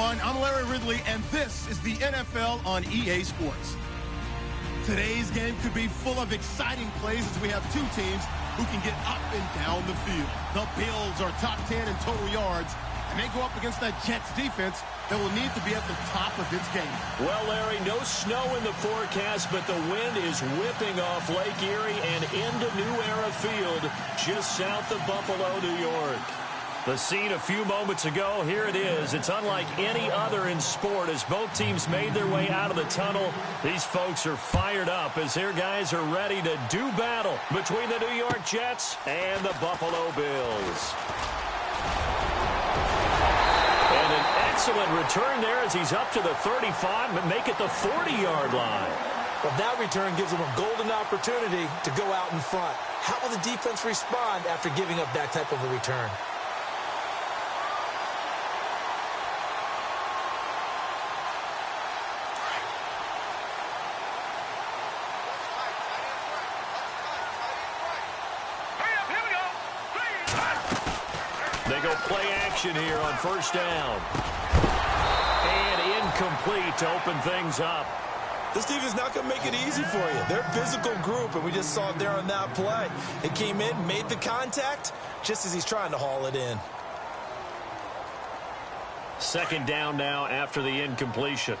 everyone. I'm Larry Ridley, and this is the NFL on EA Sports. Today's game could be full of exciting plays as we have two teams who can get up and down the field. The Bills are top 10 in total yards, and they go up against that Jets defense that will need to be at the top of its game. Well, Larry, no snow in the forecast, but the wind is whipping off Lake Erie and into New Era Field just south of Buffalo, New York. The scene a few moments ago, here it is. It's unlike any other in sport as both teams made their way out of the tunnel. These folks are fired up as their guys are ready to do battle between the New York Jets and the Buffalo Bills. And an excellent return there as he's up to the 35 and make it the 40-yard line. Well, that return gives them a golden opportunity to go out in front. How will the defense respond after giving up that type of a return? They go play action here on first down. And incomplete to open things up. This team is not going to make it easy for you. They're a physical group, and we just saw it there on that play. It came in, made the contact, just as he's trying to haul it in. Second down now after the incompletion.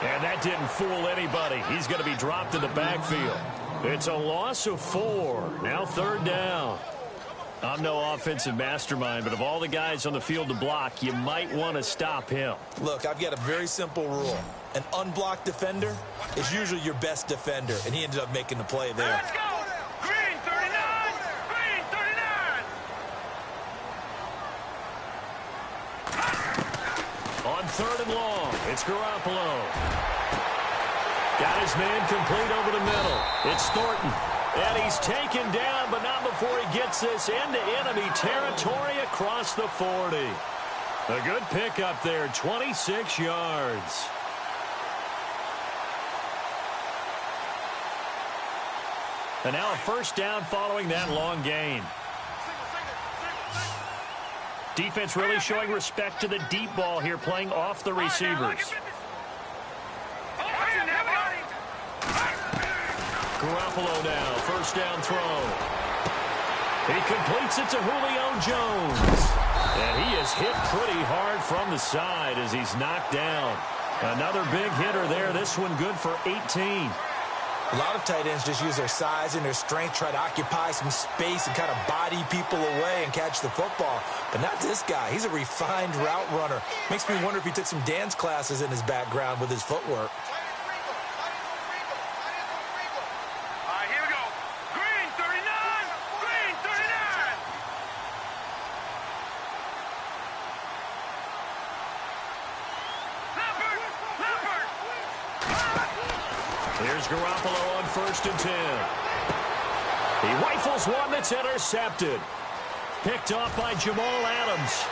And that didn't fool anybody. He's going to be dropped in the backfield. It's a loss of 4. Now third down. I'm no offensive mastermind, but of all the guys on the field to block, you might want to stop him. Look, I've got a very simple rule. An unblocked defender is usually your best defender, and he ended up making the play there. Let's go! Green 39! Green 39! On third and long, it's Garoppolo. Got his man complete over the middle. It's Thornton. And he's taken down, but not before he gets this into enemy territory across the 40. A good pickup there, 26 yards. And now a first down following that long gain. Defense really showing respect to the deep ball here, playing off the receivers. Garoppolo now, first down throw. He completes it to Julio Jones. And he is hit pretty hard from the side as he's knocked down. Another big hitter there, this one good for 18. A lot of tight ends just use their size and their strength, try to occupy some space and kind of body people away and catch the football. But not this guy. He's a refined route runner. Makes me wonder if he took some dance classes in his background with his footwork. All right, here we go. Green 39! Green 39! Here's Garoppolo on first and 10. He rifles one that's intercepted. Picked off by Jamal Adams.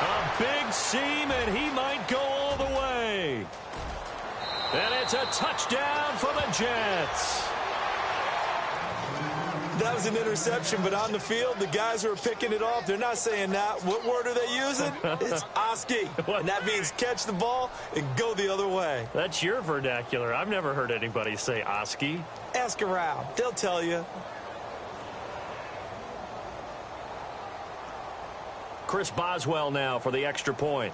A big seam, and he might go all the way. And it's a touchdown for the Jets. That was an interception, but on the field, the guys who are picking it off, they're not saying that. What word are they using? It's Oski. And that means catch the ball and go the other way. That's your vernacular. I've never heard anybody say Oski. Ask around. They'll tell you. Chris Boswell now for the extra point.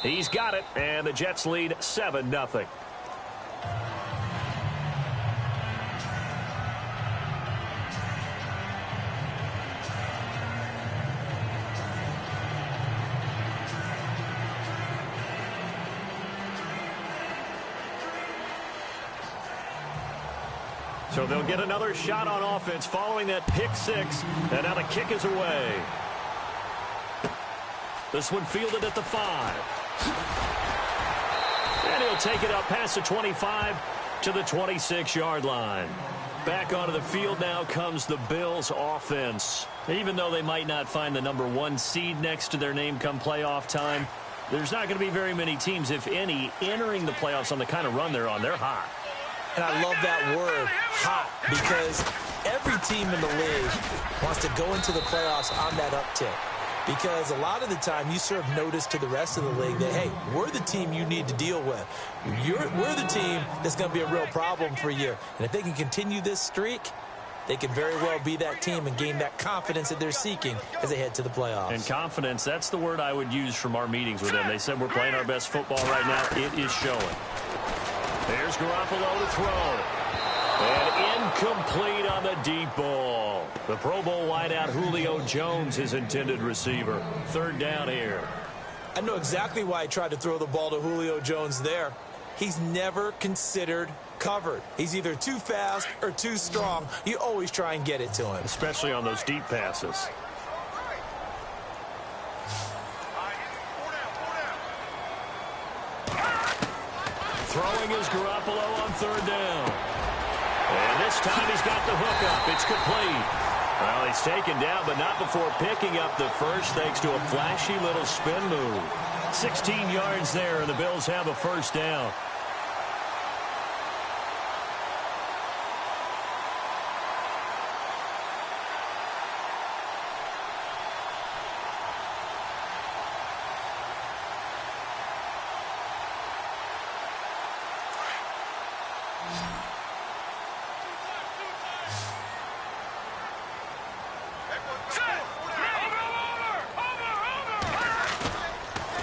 He's got it, and the Jets lead 7-0. So they'll get another shot on offense following that pick six, and now the kick is away. This one fielded at the 5. And he'll take it up past the 25 to the 26-yard line. Back onto the field now comes the Bills offense. Even though they might not find the number 1 seed next to their name come playoff time, there's not going to be very many teams, if any, entering the playoffs on the kind of run they're on. They're hot. And I love that word, hot, because every team in the league wants to go into the playoffs on that uptick. Because a lot of the time you serve notice to the rest of the league that, hey, we're the team you need to deal with. We're the team that's going to be a real problem for you. And if they can continue this streak, they can very well be that team and gain that confidence that they're seeking as they head to the playoffs. And confidence, that's the word I would use from our meetings with them. They said we're playing our best football right now. It is showing. There's Garoppolo to throw. And incomplete on the deep ball. The Pro Bowl wideout Julio Jones, his intended receiver. 3rd down here. I know exactly why I tried to throw the ball to Julio Jones there. He's never considered covered. He's either too fast or too strong. You always try and get it to him. Especially on those deep passes. Throwing is Garoppolo on 3rd down. And this time he's got the hook up. It's complete. Well, he's taken down, but not before picking up the first thanks to a flashy little spin move. 16 yards there, and the Bills have a 1st down.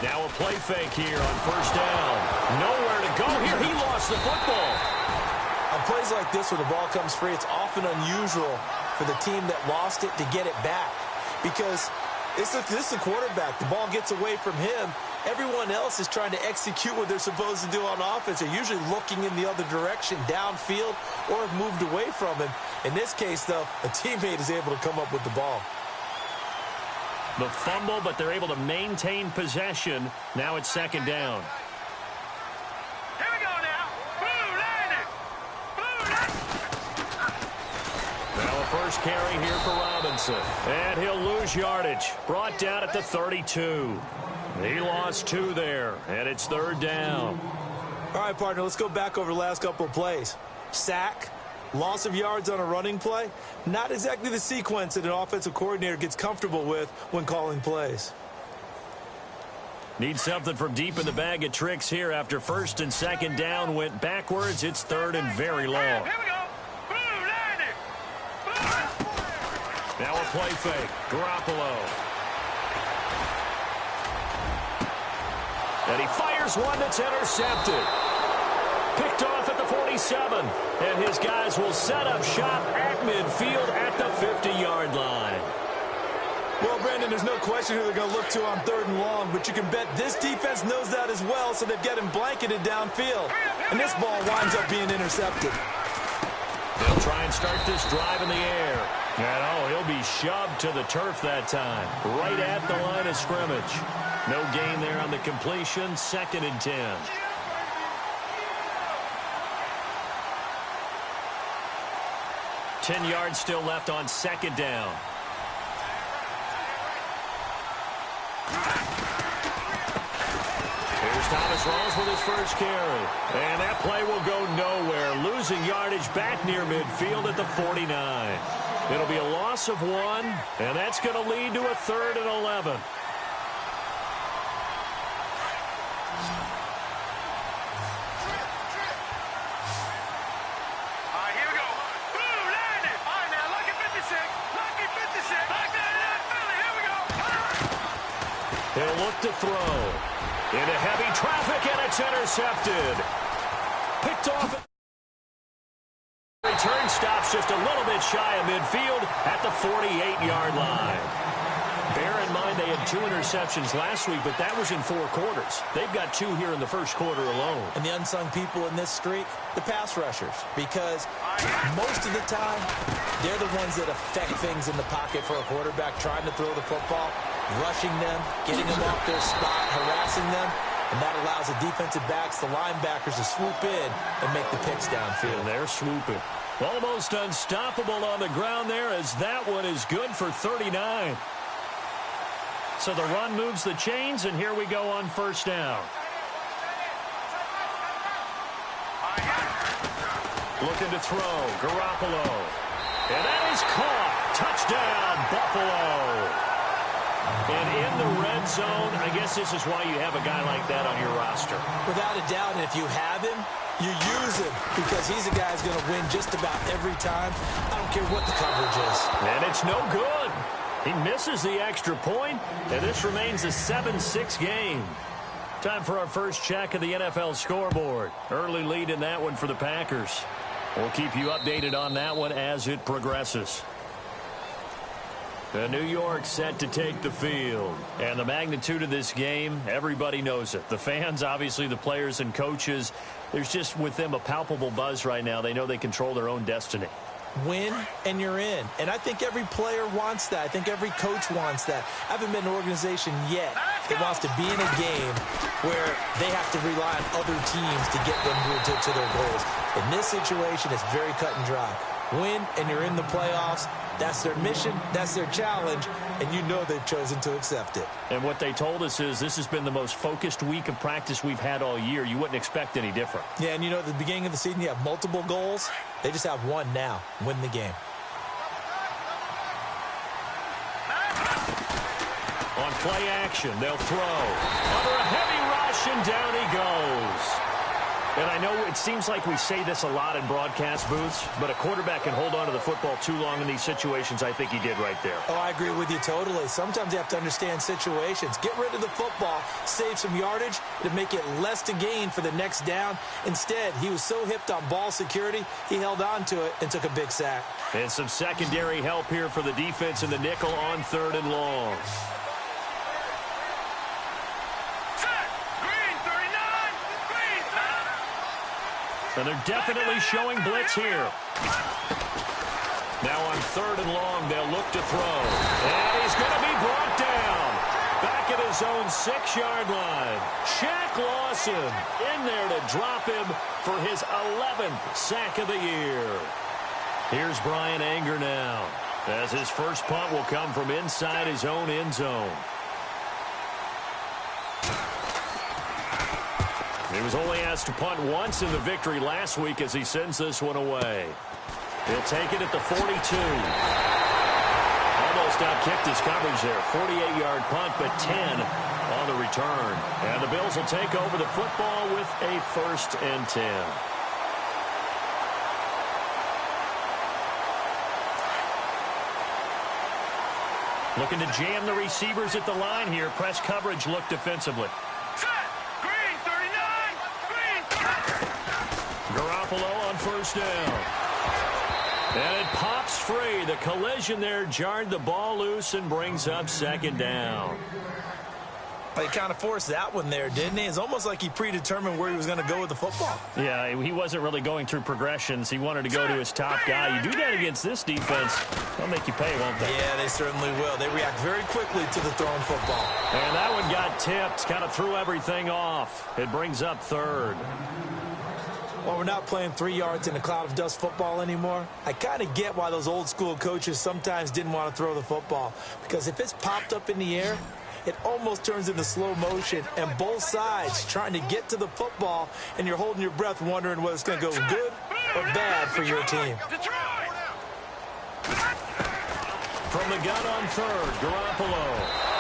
Now a play fake here on 1st down. Nowhere to go here. He lost the football. On plays like this where the ball comes free, it's often unusual for the team that lost it to get it back. Because this is the quarterback. The ball gets away from him. Everyone else is trying to execute what they're supposed to do on offense. They're usually looking in the other direction, downfield, or have moved away from him. In this case, though, a teammate is able to come up with the ball. The fumble, but they're able to maintain possession. Now it's 2nd down. Here we go now. Blue landed. Blue landed. Now a first carry here for Robinson. And he'll lose yardage. Brought down at the 32. He lost 2 there, and it's 3rd down. All right, partner, let's go back over the last couple of plays. Sack. Loss of yards on a running play, not exactly the sequence that an offensive coordinator gets comfortable with when calling plays. Need something from deep in the bag of tricks here after 1st and 2nd down went backwards. It's 3rd and very long. Here we go. Blue landed. Blue. Now a play fake. Garoppolo. And he fires one that's intercepted. Picked off at the 47. And his guys will set up shop at midfield at the 50-yard line. Well, Brandon, there's no question who they're going to look to on 3rd and long, but you can bet this defense knows that as well, so they've got him blanketed downfield. And this ball winds up being intercepted. They'll try and start this drive in the air. And, he'll be shoved to the turf that time, right at the line of scrimmage. No gain there on the completion, 2nd and 10. Ten yards still left on 2nd down. Here's Thomas Rawls with his first carry. And that play will go nowhere. Losing yardage back near midfield at the 49. It'll be a loss of 1, and that's going to lead to a 3rd and 11. He'll look to throw. Into heavy traffic, and it's intercepted. Picked off. Return stops just a little bit shy of midfield at the 48-yard line. Bear in mind they had 2 interceptions last week, but that was in 4 quarters. They've got 2 here in the first quarter alone. And the unsung people in this streak, the pass rushers, because most of the time, they're the ones that affect things in the pocket for a quarterback trying to throw the football, rushing them, getting them off their spot, harassing them. And that allows the defensive backs, the linebackers, to swoop in and make the picks downfield. And they're swooping. Almost unstoppable on the ground there, as that one is good for 39. So the run moves the chains, and here we go on first down. Looking to throw, Garoppolo. And that is caught. Touchdown, Buffalo. And in the red zone, I guess this is why you have a guy like that on your roster. Without a doubt, and if you have him, you use him, because he's a guy who's going to win just about every time. I don't care what the coverage is. And it's no good. He misses the extra point, and this remains a 7-6 game. Time for our first check of the NFL scoreboard. Early lead in that one for the Packers. We'll keep you updated on that one as it progresses. The New York set to take the field. And the magnitude of this game, everybody knows it. The fans, obviously the players and coaches, there's just with them a palpable buzz right now. They know they control their own destiny. Win and you're in. And I think every player wants that. I think every coach wants that. I haven't been in an organization yet that wants to be in a game where they have to rely on other teams to get them to their goals. In this situation, it's very cut and dry. Win and you're in the playoffs. That's their mission, that's their challenge, and you know they've chosen to accept it. And what they told us is this has been the most focused week of practice we've had all year. You wouldn't expect any different. Yeah, and you know, at the beginning of the season, you have multiple goals. They just have one now, win the game. On play action, they'll throw. Under a heavy rush, and down he goes. And I know it seems like we say this a lot in broadcast booths, but a quarterback can hold on to the football too long in these situations. I think he did right there. Oh, I agree with you totally. Sometimes you have to understand situations. Get rid of the football, save some yardage to make it less to gain for the next down. Instead, he was so hipped on ball security, he held on to it and took a big sack. And some secondary help here for the defense in the nickel on 3rd and long. And they're definitely showing blitz here. Now on 3rd and long, they'll look to throw. And he's going to be brought down. Back at his own 6-yard line. Shaq Lawson in there to drop him for his 11th sack of the year. Here's Brian Anger now, as his first punt will come from inside his own end zone. He was only asked to punt once in the victory last week as he sends this one away. He'll take it at the 42. Almost outkicked his coverage there. 48-yard punt, but 10 on the return. And the Bills will take over the football with a 1st and 10. Looking to jam the receivers at the line here. Press coverage look defensively. Garoppolo on 1st down. And it pops free. The collision there jarred the ball loose and brings up 2nd down. He kind of forced that one there, didn't he? It's almost like he predetermined where he was going to go with the football. Yeah, he wasn't really going through progressions. He wanted to go to his top guy. You do that against this defense, they'll make you pay, won't they? Yeah, they certainly will. They react very quickly to the thrown football. And that one got tipped, kind of threw everything off. It brings up 3rd. Well, we're not playing 3 yards in a cloud of dust football anymore. I kind of get why those old school coaches sometimes didn't want to throw the football. Because if it's popped up in the air, it almost turns into slow motion, and both sides trying to get to the football, and you're holding your breath wondering whether it's going to go good or bad for your team. From the gun on 3rd, Garoppolo.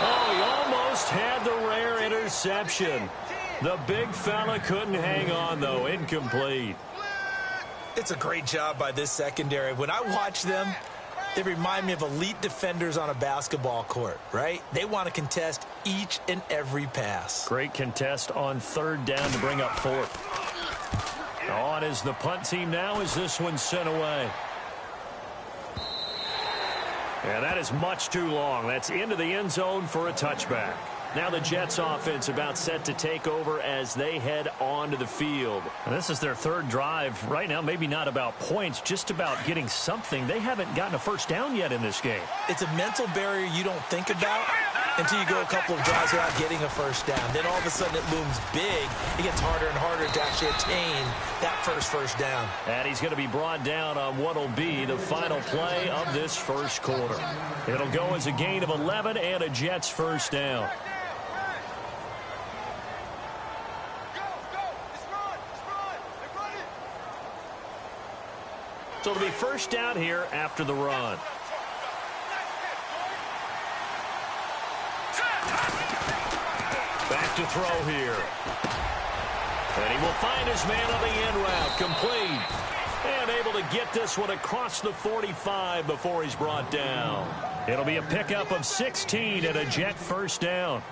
Oh, he almost had the rare interception. The big fella couldn't hang on, though. Incomplete. It's a great job by this secondary. When I watch them, they remind me of elite defenders on a basketball court, right? They want to contest each and every pass. Great contest on 3rd down to bring up 4th. On is the punt team now as this one's sent away. And that is much too long. That's into the end zone for a touchback. Now the Jets offense about set to take over as they head onto the field. And this is their 3rd drive. Right now, maybe not about points, just about getting something. They haven't gotten a 1st down yet in this game. It's a mental barrier you don't think about, until you go a couple of drives without getting a first down. Then all of a sudden it looms big. It gets harder and harder to actually attain that first down. And he's going to be brought down on what will be the final play of this first quarter. It'll go as a gain of 11 and a Jets first down. So it'll be first down here after the run. Back to throw here. And he will find his man on the end route. Complete. And able to get this one across the 45 before he's brought down. It'll be a pickup of 16 and a Jet first down.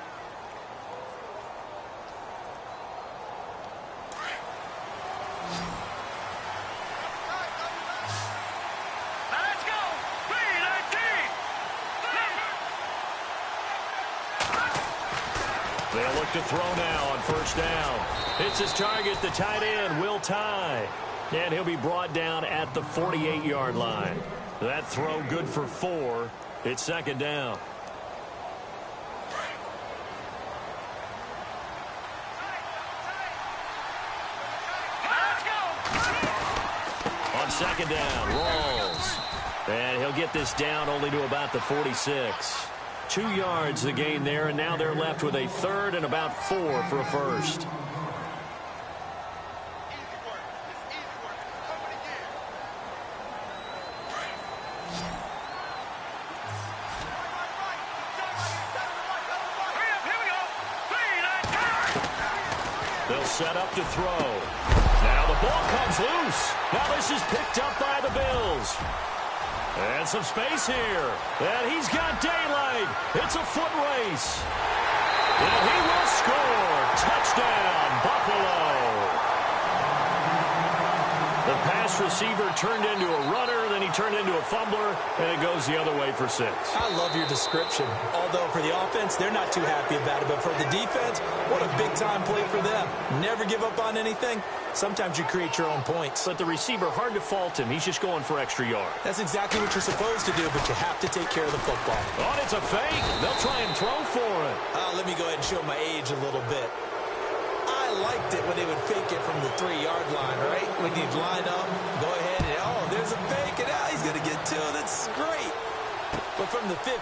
They'll look to throw now on first down. It's his target, the tight end, Will Tye. And he'll be brought down at the 48-yard line. That throw good for 4. It's second down. On second down, Rawls. And he'll get this down only to about the 46. 2 yards the gain there, and now they're left with a third and about 4 for a first. They'll set up to throw. Now the ball comes loose. Now this is picked up by the Bills. And some space here. And he's got daylight. It's a foot race. And he will score. Touchdown, Buffalo. The pass receiver turned into a runner, then he turned into a fumbler, and it goes the other way for 6. I love your description. Although for the offense, they're not too happy about it. But for the defense, what a big-time play for them. Never give up on anything. Sometimes you create your own points. But the receiver, hard to fault him. He's just going for extra yards. That's exactly what you're supposed to do, but you have to take care of the football. Oh, it's a fake. They'll try and throw for it. Let me go ahead and show my age a little bit. I liked it when they would fake it from the 3-yard line, right? When you'd line up, go ahead and, oh, there's a fake, and now he's going to get 2. That's great. But from the 15,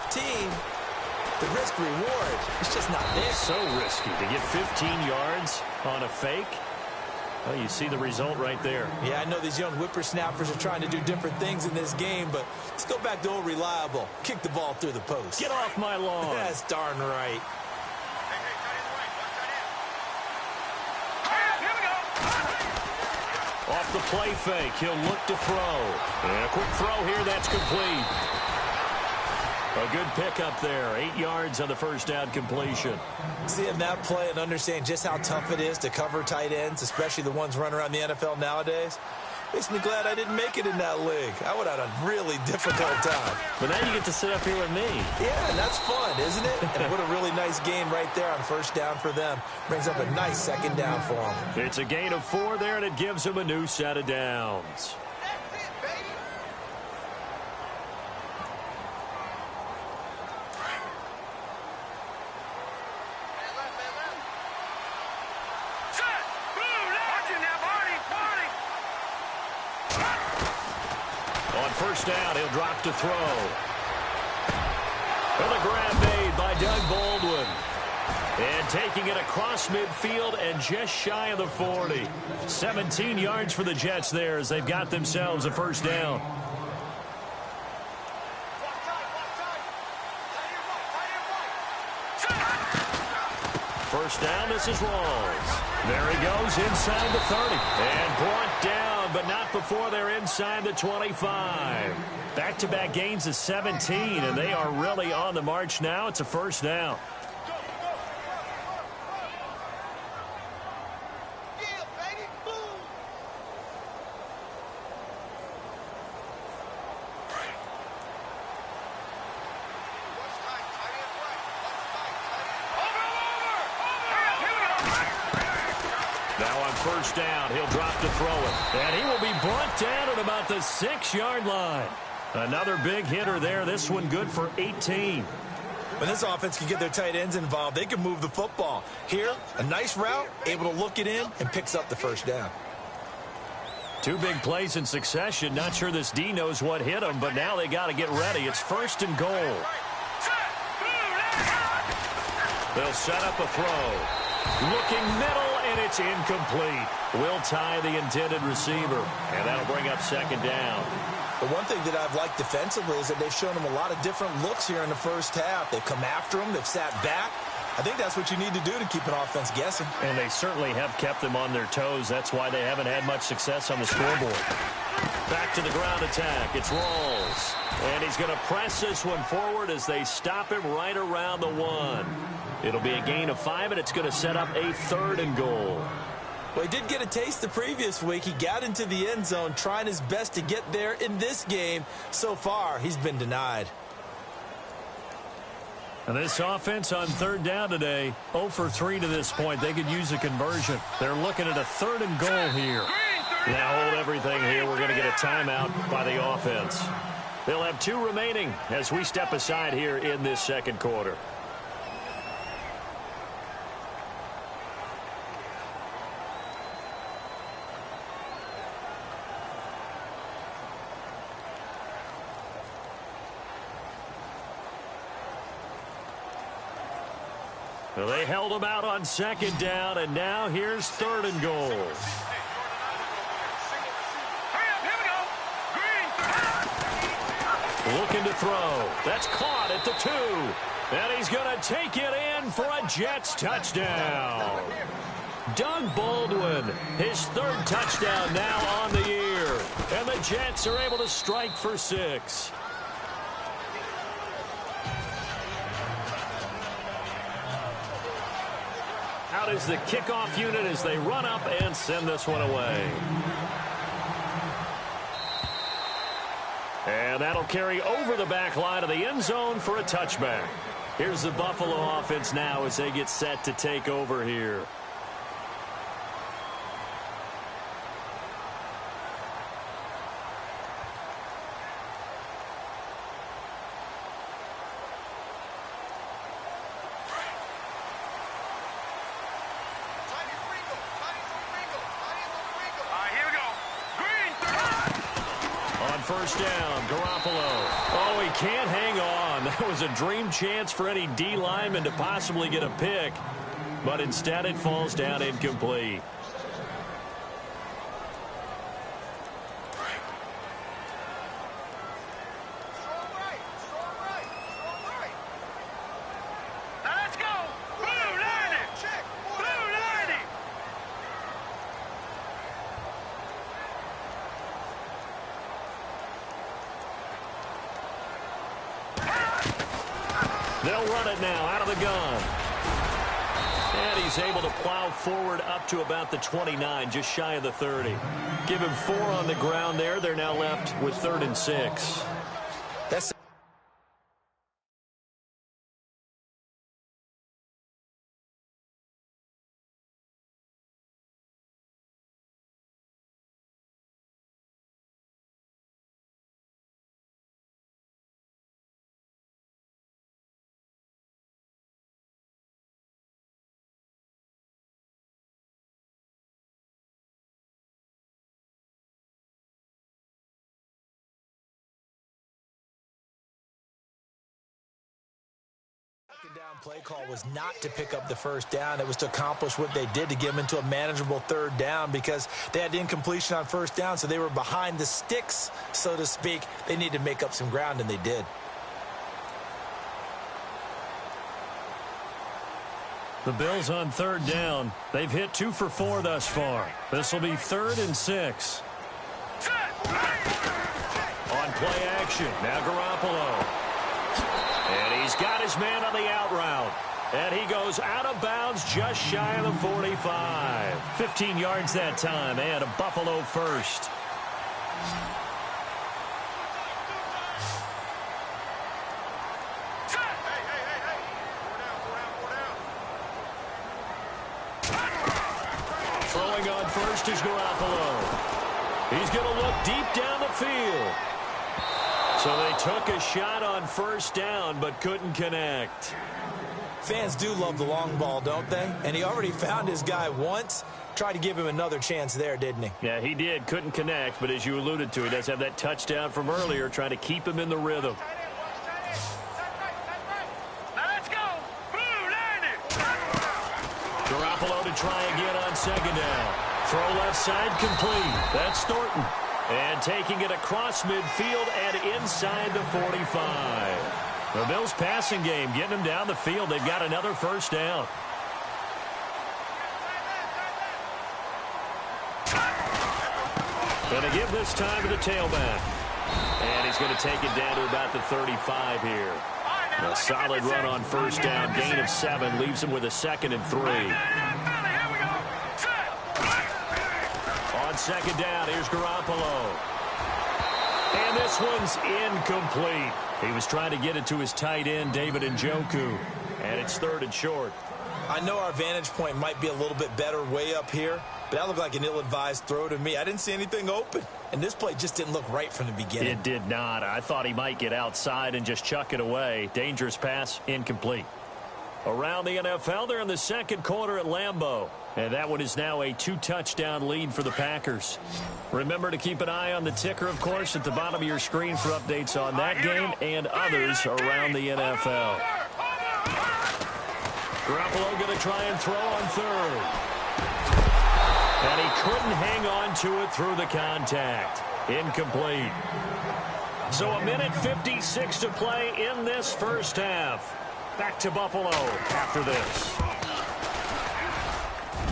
the risk-reward, it's just not there. So risky to get 15 yards on a fake. Well, you see the result right there. Yeah, I know these young whippersnappers are trying to do different things in this game, but let's go back to old reliable. Kick the ball through the post. Get off my lawn. That's darn right. Off the play fake, he'll look to throw. And a quick throw here, that's complete. A good pickup there, 8 yards on the first down completion. Seeing that play and understanding just how tough it is to cover tight ends, especially the ones running around the NFL nowadays, makes me glad I didn't make it in that league. I would have had a really difficult time. But now you get to sit up here with me. Yeah, and that's fun, isn't it? And what a really nice gain right there on first down for them. Brings up a nice second down for them. It's a gain of 4 there, and it gives them a new set of downs. First down, he'll drop to throw. And the grab made by Doug Baldwin. And taking it across midfield and just shy of the 40. 17 yards for the Jets there as they've got themselves a first down. First down, this is Rawls. There he goes inside the 30. And brought down, but not before they're inside the 25. Back-to-back gains of 17, and they are really on the march now. It's a first down. First down, he'll drop to throw it. And he will be brought down at about the 6-yard line. Another big hitter there. This one good for 18. When this offense can get their tight ends involved, they can move the football. Here, a nice route, able to look it in, and picks up the first down. Two big plays in succession. Not sure this D knows what hit him, but now they got to get ready. It's 1st and goal. They'll set up a throw. Looking middle, and it's incomplete. Will tie the intended receiver, and that'll bring up 2nd down. The one thing that I've liked defensively is that they've shown them a lot of different looks here in the first half. They've come after them. They've sat back. I think that's what you need to do to keep an offense guessing. And they certainly have kept them on their toes. That's why they haven't had much success on the scoreboard. Back to the ground attack. It's Rawls. And he's going to press this one forward as they stop him right around the 1. It'll be a gain of 5, and it's going to set up a 3rd and goal. Well, he did get a taste the previous week. He got into the end zone trying his best to get there in this game. So far, he's been denied. And this offense on 3rd down today, 0 for 3 to this point. They could use a conversion. They're looking at a 3rd and goal here. Now hold everything here. We're going to get a timeout by the offense. They'll have 2 remaining as we step aside here in this 2nd quarter. Well, they held them out on 2nd down, and now here's 3rd and goal. Looking to throw. That's caught at the 2. And he's going to take it in for a Jets touchdown. Doug Baldwin, his 3rd touchdown now on the year. And the Jets are able to strike for 6. Out is the kickoff unit as they run up and send this one away. And that'll carry over the back line of the end zone for a touchback. Here's the Buffalo offense now as they get set to take over here. First down, Garoppolo. Oh, he can't hang on. That was a dream chance for any D lineman to possibly get a pick, but instead it falls down incomplete. They'll run it now out of the gun. And he's able to plow forward up to about the 29, just shy of the 30. Give him 4 on the ground there. They're now left with 3rd and 6. That's down play call was not to pick up the first down. It was to accomplish what they did to get them into a manageable 3rd down because they had incompletion on 1st down, so they were behind the sticks, so to speak. They needed to make up some ground, and they did. The Bills on 3rd down. They've hit 2 for 4 thus far. This will be 3rd and 6. On play action, now Garoppolo. And he's got his man on the out route. And he goes out of bounds just shy of the 45. 15 yards that time, and a Buffalo first. Throwing on first is Garoppolo. He's going to look deep down the field. So they took a shot on first down, but couldn't connect. Fans do love the long ball, don't they? And he already found his guy once. Tried to give him another chance there, didn't he? Yeah, he did. Couldn't connect, but as you alluded to, he does have that touchdown from earlier, trying to keep him in the rhythm. Now let's go. Blue, land it. Garoppolo to try again on second down. Throw left side complete. That's Thornton. And taking it across midfield and inside the 45. The Bills passing game, getting them down the field. They've got another first down. Going to give this time to the tailback. And he's going to take it down to about the 35 here. A solid run on first down. Gain of 7 leaves him with a 2nd and 3. On second down, here's Garoppolo. And this one's incomplete. He was trying to get it to his tight end, David Njoku. And it's 3rd and short. I know our vantage point might be a little bit better way up here, but that looked like an ill-advised throw to me. I didn't see anything open, and this play just didn't look right from the beginning. It did not. I thought he might get outside and just chuck it away. Dangerous pass, incomplete. Around the NFL, they're in the second quarter at Lambeau. And that one is now a 2-touchdown lead for the Packers. Remember to keep an eye on the ticker, of course, at the bottom of your screen for updates on that game and others around the NFL. Garoppolo going to try and throw on third. And he couldn't hang on to it through the contact. Incomplete. So a minute 56 to play in this first half. Back to Buffalo after this.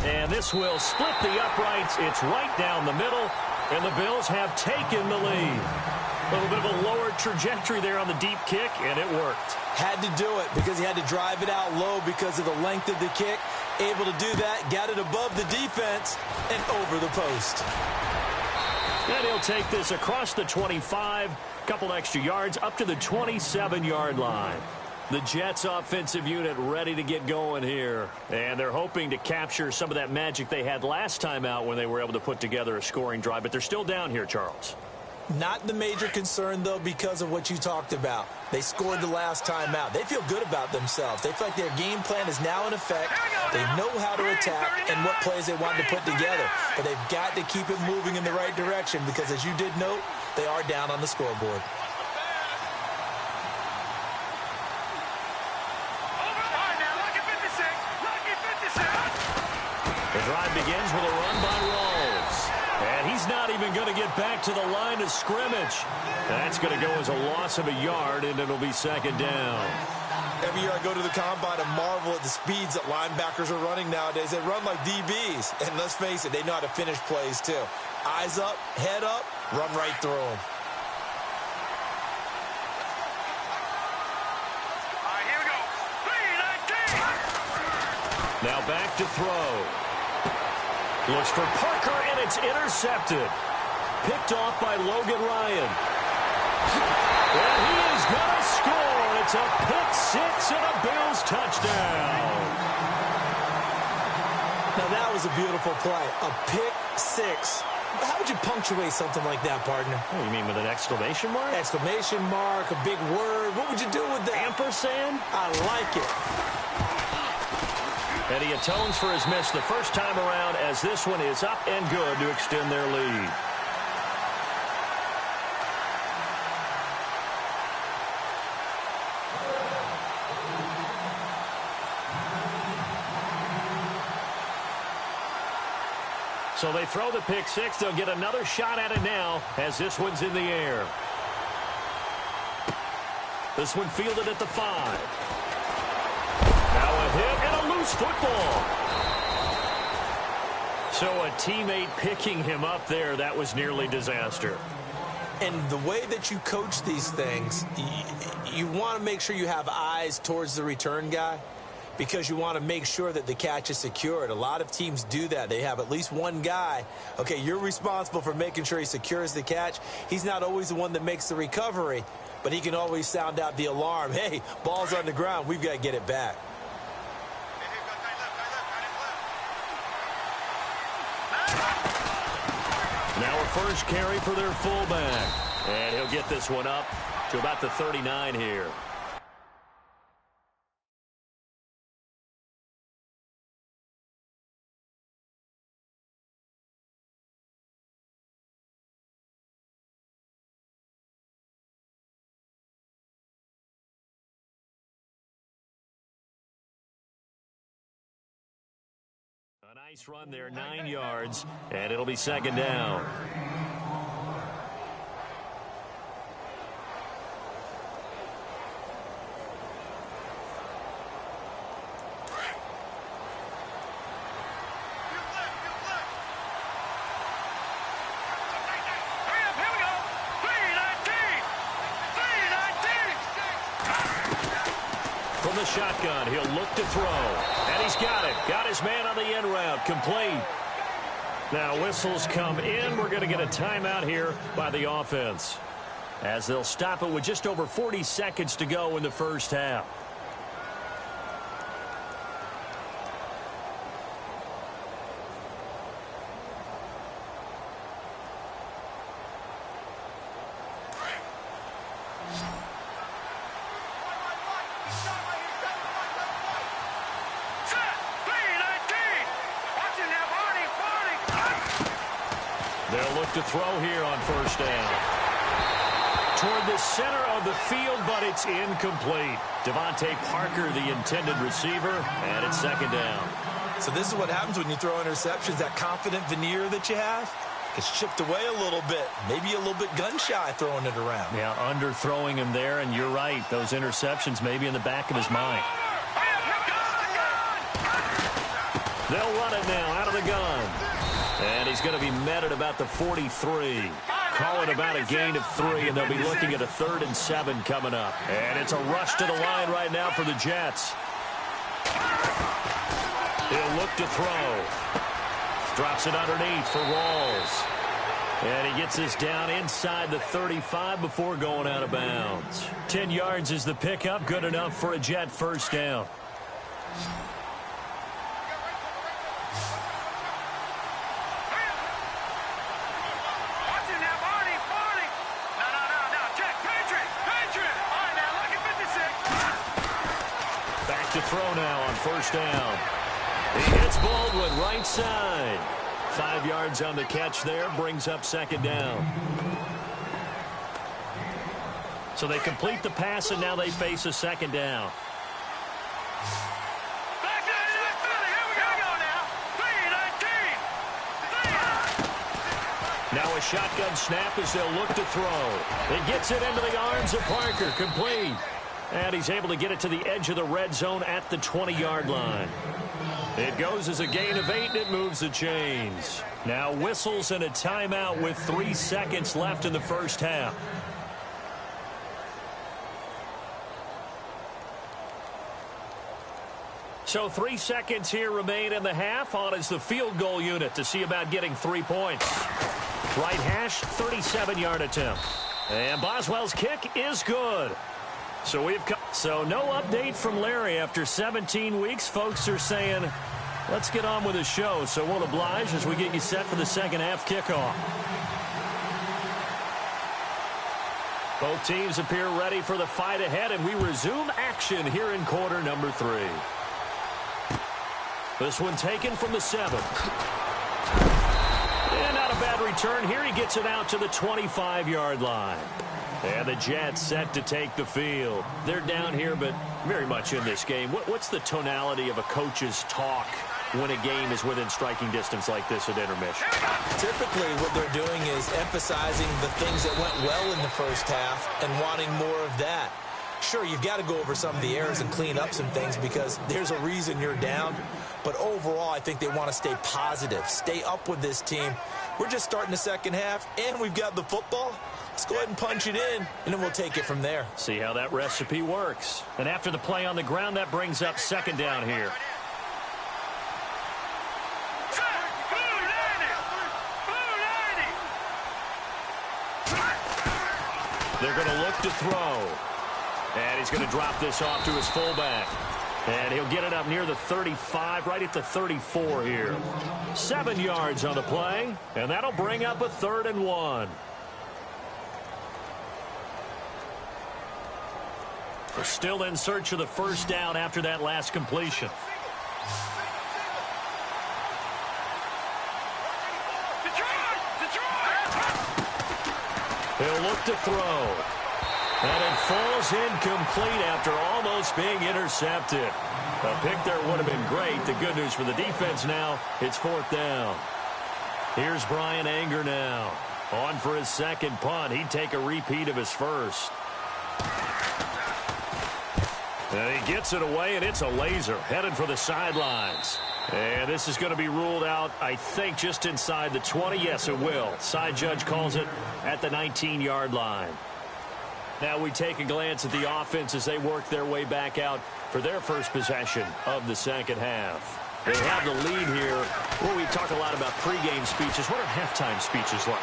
And this will split the uprights. It's right down the middle, and the Bills have taken the lead. A little bit of a lower trajectory there on the deep kick, and it worked. Had to do it because he had to drive it out low because of the length of the kick. Able to do that, got it above the defense, and over the post. And he'll take this across the 25, couple extra yards, up to the 27-yard line. The Jets offensive unit ready to get going here. And they're hoping to capture some of that magic they had last time out when they were able to put together a scoring drive. But they're still down here, Charles. Not the major concern, though, because of what you talked about. They scored the last time out. They feel good about themselves. They feel like their game plan is now in effect. They know how to attack and what plays they want to put together. But they've got to keep it moving in the right direction because, as you did note, they are down on the scoreboard. The drive begins with a run by Rawls. And he's not even going to get back to the line of scrimmage. That's going to go as a loss of a yard, and it'll be second down. Every year I go to the combine and marvel at the speeds that linebackers are running nowadays. They run like DBs. And let's face it, they know how to finish plays too. Eyes up, head up, run right through them. All right, here we go. 3-19. Now back to throw. Looks for Parker, and it's intercepted. Picked off by Logan Ryan. And he is going to score. It's a pick-6 and a Bills touchdown. Now that was a beautiful play. A pick-6. How would you punctuate something like that, partner? Oh, you mean with an exclamation mark? Exclamation mark, a big word. What would you do with that? Ampersand? I like it. And he atones for his miss the first time around as this one is up and good to extend their lead. So they throw the pick-6. They'll get another shot at it now as this one's in the air. This one fielded at the 5. Now a hit and a loose football. So a teammate picking him up there, that was nearly disaster. And the way that you coach these things, you want to make sure you have eyes towards the return guy because you want to make sure that the catch is secured. A lot of teams do that. They have at least one guy. Okay, you're responsible for making sure he secures the catch. He's not always the one that makes the recovery, but he can always sound out the alarm. Hey, ball's on the ground. We've got to get it back. Now a first carry for their fullback. And he'll get this one up to about the 39 here. A nice run there, 9 yards, and it'll be second down. From the shotgun, he'll look to throw. And he's got it. Got his man on the end route. Complete. Now whistles come in. We're going to get a timeout here by the offense, as they'll stop it with just over 40 seconds to go in the first half. They'll look to throw here on first down. Toward the center of the field, but it's incomplete. Devontae Parker, the intended receiver, and it's second down. So this is what happens when you throw interceptions. That confident veneer that you have gets chipped away a little bit. Maybe a little bit gun-shy throwing it around. Yeah, underthrowing him there, and you're right. Those interceptions may be in the back of his mind. They'll run it now out of the gun. And he's going to be met at about the 43. Call it about a gain of 3, and they'll be looking at a 3rd and 7 coming up. And it's a rush to the line right now for the Jets. He'll look to throw. Drops it underneath for Rawls. And he gets this down inside the 35 before going out of bounds. 10 yards is the pickup. Good enough for a Jet first down. To throw now on first down. He hits Baldwin right side. 5 yards on the catch there, brings up second down. So they complete the pass, and now they face a second down. Now a shotgun snap as they'll look to throw. He gets it into the arms of Parker, complete. And he's able to get it to the edge of the red zone at the 20-yard line. It goes as a gain of 8, and it moves the chains. Now whistles and a timeout with 3 seconds left in the first half. So 3 seconds here remain in the half. On is the field goal unit to see about getting 3 points. Right hash, 37-yard attempt. And Boswell's kick is good. So no update from Larry after 17 weeks. Folks are saying, let's get on with the show. So we'll oblige as we get you set for the second half kickoff. Both teams appear ready for the fight ahead, and we resume action here in quarter number 3. This one taken from the 7. And not a bad return here. He gets it out to the 25-yard line. And the Jets set to take the field. They're down here, but very much in this game. What's the tonality of a coach's talk when a game is within striking distance like this at intermission? Typically, what they're doing is emphasizing the things that went well in the first half and wanting more of that. Sure, you've got to go over some of the errors and clean up some things because there's a reason you're down. But overall, I think they want to stay positive, stay up with this team. We're just starting the second half, and we've got the football. Let's go ahead and punch it in, and then we'll take it from there. See how that recipe works. And after the play on the ground, that brings up second down here. They're going to look to throw. And he's going to drop this off to his fullback. And he'll get it up near the 35, right at the 34 here. 7 yards on the play, and that'll bring up a 3rd and 1. Still in search of the first down after that last completion. He'll look to throw. And it falls incomplete after almost being intercepted. A pick there would have been great. The good news for the defense now, it's 4th down. Here's Bryan Anger now. On for his second punt. He'd take a repeat of his first. And he gets it away, and it's a laser. Headed for the sidelines. And this is going to be ruled out, I think, just inside the 20. Yes, it will. Side judge calls it at the 19-yard line. Now we take a glance at the offense as they work their way back out for their first possession of the second half. They have the lead here. Well, we talk a lot about pregame speeches. What are halftime speeches like?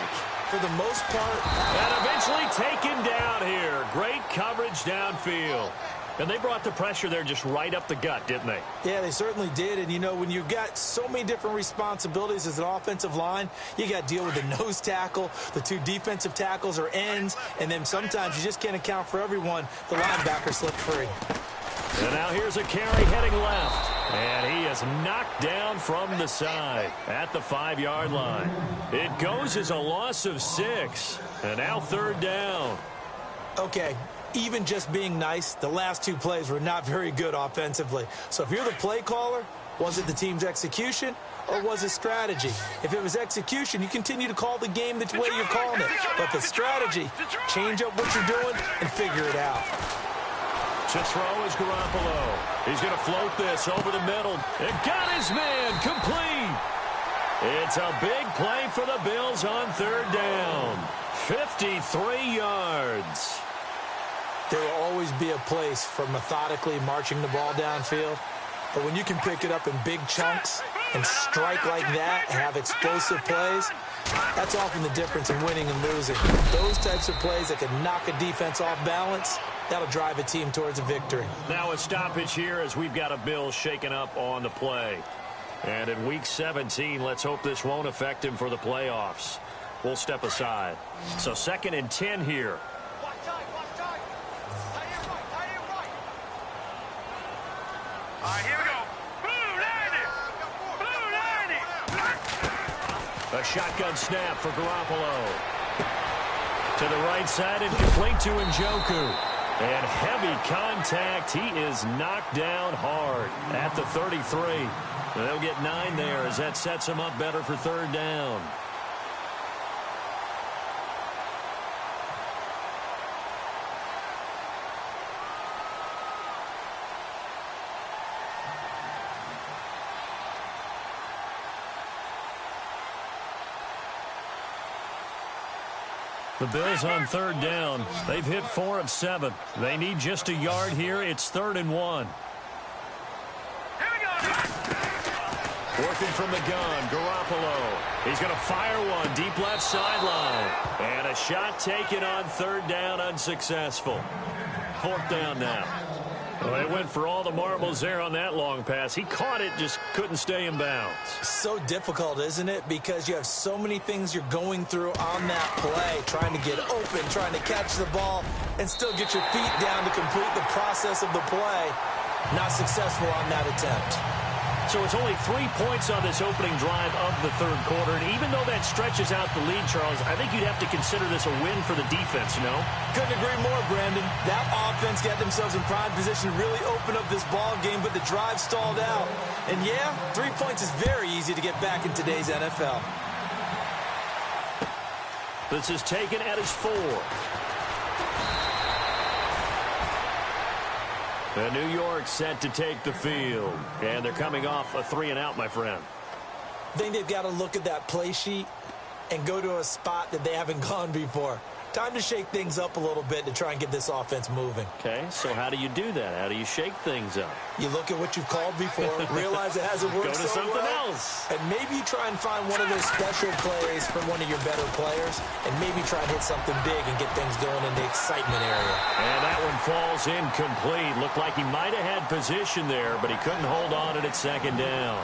For the most part. And eventually taken down here. Great coverage downfield. And they brought the pressure there just right up the gut, didn't they? Yeah, they certainly did. And, you know, when you've got so many different responsibilities as an offensive line, you got to deal with the nose tackle, the 2 defensive tackles or ends, and then sometimes you just can't account for everyone. The linebacker slipped free. And now here's a carry heading left. And he is knocked down from the side at the 5-yard line. It goes as a loss of 6. And now 3rd down. Okay. Even just being nice, the last 2 plays were not very good offensively. So if you're the play caller, was it the team's execution or was it strategy? If it was execution, you continue to call the game the way you're calling it. But the strategy, change up what you're doing and figure it out. To throw is Garoppolo. He's going to float this over the middle. And got his man complete. It's a big play for the Bills on 3rd down. 53 yards. There will always be a place for methodically marching the ball downfield. But when you can pick it up in big chunks and strike like that and have explosive plays, that's often the difference in winning and losing. Those types of plays that can knock a defense off balance, that'll drive a team towards a victory. Now a stoppage here as we've got a Bill shaken up on the play. And in Week 17, let's hope this won't affect him for the playoffs. We'll step aside. So 2nd and 10 here. All right, here we go. Blue 90. A shotgun snap for Garoppolo. To the right side and complete to Njoku. And heavy contact. He is knocked down hard at the 33. And they'll get 9 there as that sets him up better for 3rd down. The Bills on 3rd down. They've hit 4 of 7. They need just a yard here. It's 3rd and 1. Here we go. Working from the gun, Garoppolo. He's going to fire one deep left sideline. And a shot taken on 3rd down, unsuccessful. 4th down now. Well, they went for all the marbles there on that long pass. He caught it, just couldn't stay in bounds. So difficult, isn't it? Because you have so many things you're going through on that play, trying to get open, trying to catch the ball, and still get your feet down to complete the process of the play. Not successful on that attempt. So it's only 3 points on this opening drive of the 3rd quarter. And even though that stretches out the lead, Charles, I think you'd have to consider this a win for the defense, no? Couldn't agree more, Brandon. That offense got themselves in prime position to really open up this ball game, but the drive stalled out. And yeah, 3 points is very easy to get back in today's NFL. This is taken at his 4. And New York set to take the field. And they're coming off a 3-and-out, my friend. I think they've got to look at that play sheet and go to a spot that they haven't gone before. Time to shake things up a little bit to try and get this offense moving. Okay, so how do you do that? How do you shake things up? You look at what you've called before, realize it hasn't worked so so something well, else. and maybe you try and find one of those special plays from one of your better players, and maybe try and hit something big and get things going in the excitement area. And that one falls incomplete. Looked like he might have had position there, but he couldn't hold on at 2nd down.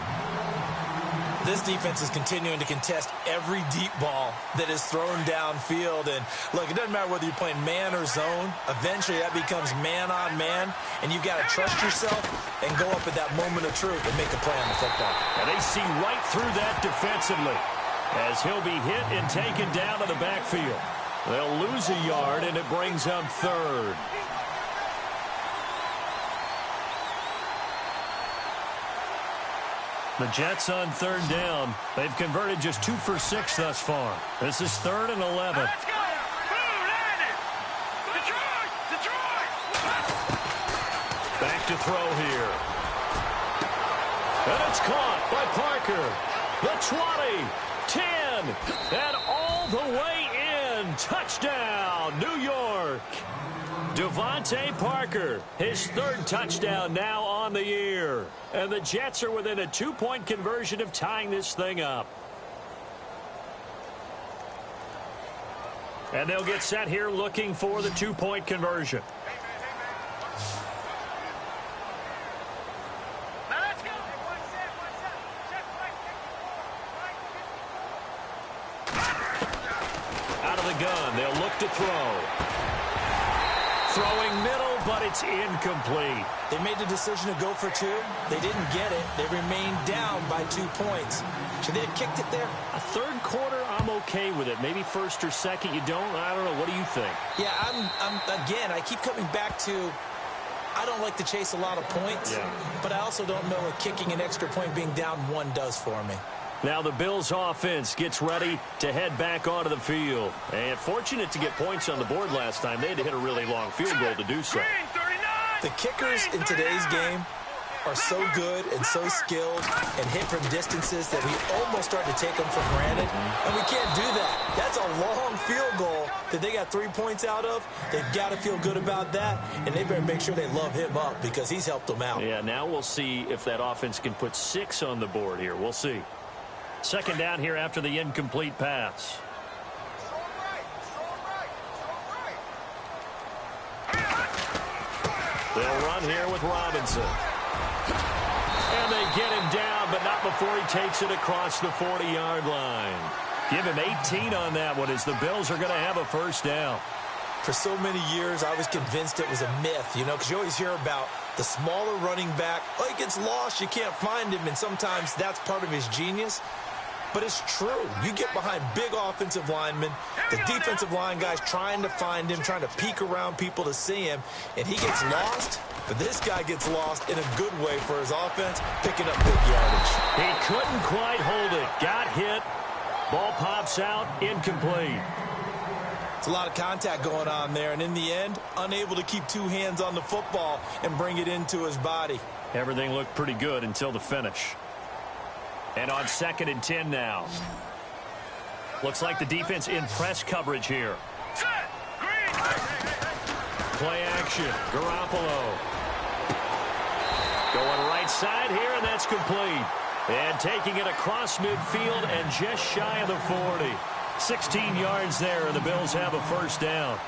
this defense is continuing to contest every deep ball that is thrown downfield. And, look, it doesn't matter whether you're playing man or zone. Eventually, that becomes man-on-man, and you've got to trust yourself and go up at that moment of truth and make a play on the football. And they see right through that defensively as he'll be hit and taken down to the backfield. They'll lose a yard, and it brings up third. The Jets on third down. They've converted just 2 for 6 thus far. This is 3rd and 11. Let's go! Boom, landed! Detroit! Detroit! Back to throw here. And it's caught by Parker. The 20, 10, and all the way in. Touchdown, New York. Devontae Parker, his 3rd touchdown now on the year. And the Jets are within a 2-point conversion of tying this thing up. And they'll get set here looking for the 2-point conversion. Now let's go! Out of the gun, they'll look to throw. Throwing middle, but it's incomplete. They made the decision to go for 2. They didn't get it. They remained down by 2 points. Should they have kicked it there? A third quarter, I'm okay with it. Maybe first or second, you don't. I don't know. What do you think? Yeah, again, I keep coming back to I don't like to chase a lot of points, but I also don't know what kicking an extra point being down 1 does for me. Now the Bills offense gets ready to head back onto the field. And fortunate to get points on the board last time. They had to hit a really long field goal to do so. Green 39! The kickers in today's game are so good and so skilled and hit from distances that we almost start to take them for granted. And we can't do that. That's a long field goal that they got 3 points out of. They've got to feel good about that, and they better make sure they love him up because he's helped them out. Yeah, now we'll see if that offense can put 6 on the board here. We'll see. 2nd down here after the incomplete pass. They'll run here with Robinson. And they get him down, but not before he takes it across the 40-yard line. Give him 18 on that one as the Bills are going to have a first down. For so many years, I was convinced it was a myth, because you always hear about the smaller running back. Oh, he gets lost, you can't find him, and sometimes that's part of his genius. But it's true. You get behind big offensive linemen, the defensive line guys trying to find him, trying to peek around people to see him, and he gets lost. But this guy gets lost in a good way for his offense, picking up big yardage. He couldn't quite hold it. Got hit. Ball pops out. Incomplete. It's a lot of contact going on there, and in the end, unable to keep 2 hands on the football and bring it into his body. Everything looked pretty good until the finish. And on 2nd and 10 now. Looks like the defense in press coverage here. Set! Green! Play action. Garoppolo. Going right side here, and that's complete. And taking it across midfield and just shy of the 40. 16 yards there, and the Bills have a first down.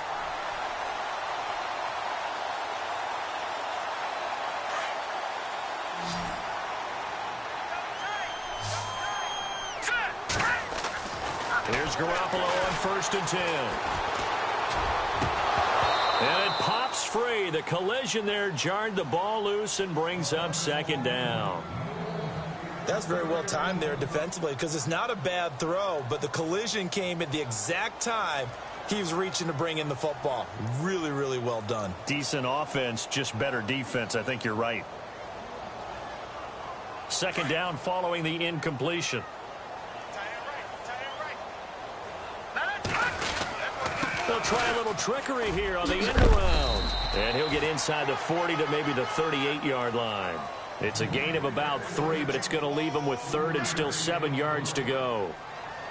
Here's Garoppolo on 1st and 10. And it pops free. The collision there jarred the ball loose and brings up 2nd down. That's very well timed there defensively because it's not a bad throw, but the collision came at the exact time he was reaching to bring in the football. Really, really well done. Decent offense, just better defense. I think you're right. 2nd down following the incompletion. They'll try a little trickery here on the end around. And he'll get inside the 40 to maybe the 38-yard line. It's a gain of about 3, but it's going to leave him with 3rd and still 7 yards to go.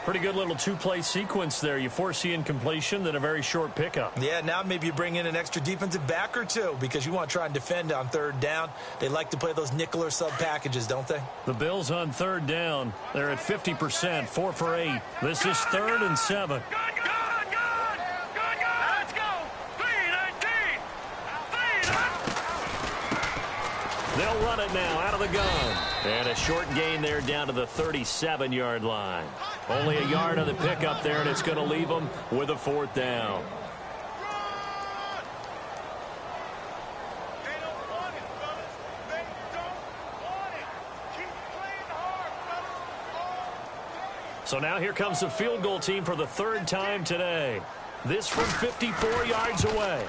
Pretty good little 2-play sequence there. You force the incompletion, then a very short pickup. Yeah, now maybe you bring in an extra defensive back or 2 because you want to try and defend on 3rd down. They like to play those nickel or sub packages, don't they? The Bills on 3rd down. They're at 50%, 4 for 8. This is 3rd and 7. They'll run it now out of the gun. And a short gain there down to the 37-yard line. Only a yard on the pickup there, and it's going to leave them with a 4th down. So now here comes the field goal team for the 3rd time today. This from 54 yards away.